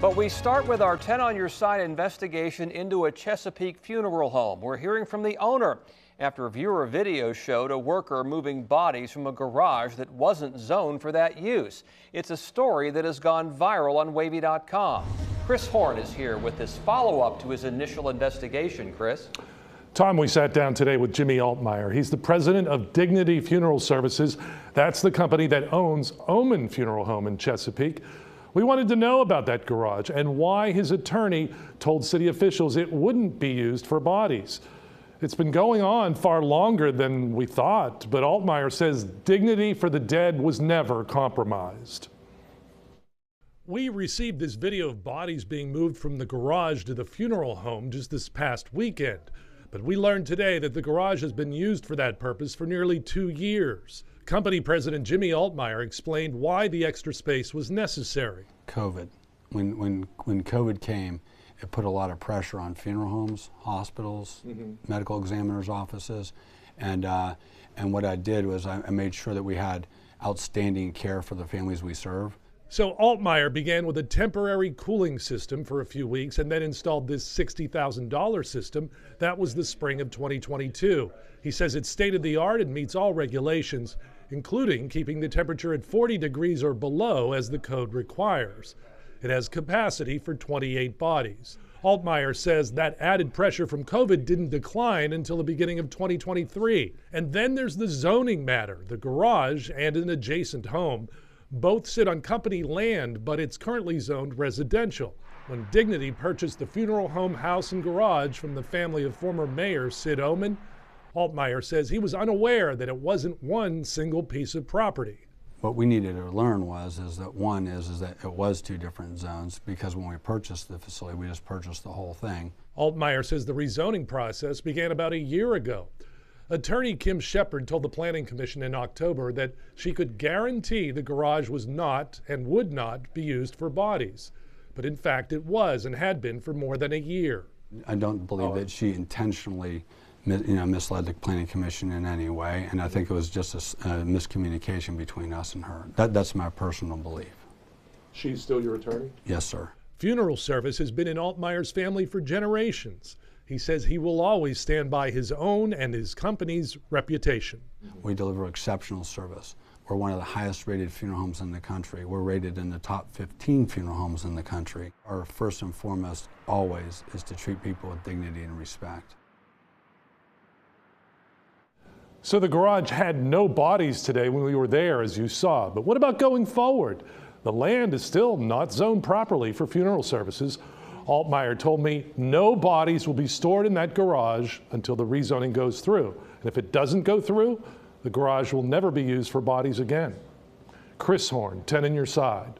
But we start with our 10 on your side investigation into a Chesapeake funeral home. We're hearing from the owner after viewer video showed a worker moving bodies from a garage that wasn't zoned for that use. It's a story that has gone viral on WAVY.com. Chris Horn is here with this follow-up to his initial investigation. Chris? Tom, we sat down today with Jimmy Altmeyer. He's the president of Dignity Funeral Services. That's the company that owns Oman Funeral Home in Chesapeake. We wanted to know about that garage and why his attorney told city officials it wouldn't be used for bodies. It's been going on far longer than we thought, but Altmeyer says dignity for the dead was never compromised. We received this video of bodies being moved from the garage to the funeral home just this past weekend. But we learned today that the garage has been used for that purpose for nearly 2 years. Company president Jimmy Altmeyer explained why the extra space was necessary. COVID. When COVID came, it put a lot of pressure on funeral homes, hospitals, medical examiners' offices, and what I did was I made sure that we had outstanding care for the families we serve. So Altmeyer began with a temporary cooling system for a few weeks and then installed this $60,000 system. That was the spring of 2022. He says it's state-of-the-art and meets all regulations, including keeping the temperature at 40 degrees or below as the code requires. It has capacity for 28 bodies. Altmeyer says that added pressure from COVID didn't decline until the beginning of 2023. And then there's the zoning matter. The garage and an adjacent home both sit on company land, but it's currently zoned residential. When Dignity purchased the funeral home, house, and garage from the family of former Mayor Sid Oman, Altmeyer says he was unaware that it wasn't one single piece of property. What we needed to learn was that it was 2 different zones, because when we purchased the facility, we just purchased the whole thing. Altmeyer says the rezoning process began about a year ago. Attorney Kim Shepard told the Planning Commission in October that she could guarantee the garage was not and would not be used for bodies. But in fact, it was and had been for more than a year. I don't believe that she intentionally misled the Planning Commission in any way, and I think it was just a miscommunication between us and her. That's my personal belief. She's still your attorney? Yes, sir. Funeral service has been in Altmeyer's family for generations. He says he will always stand by his own and his company's reputation. We deliver exceptional service. We're one of the highest rated funeral homes in the country. We're rated in the top 15 funeral homes in the country. Our first and foremost always is to treat people with dignity and respect. So the garage had no bodies today when we were there, as you saw. But what about going forward? The land is still not zoned properly for funeral services. Altmeyer told me no bodies will be stored in that garage until the rezoning goes through. And if it doesn't go through, the garage will never be used for bodies again. Chris Horn, 10 on your side.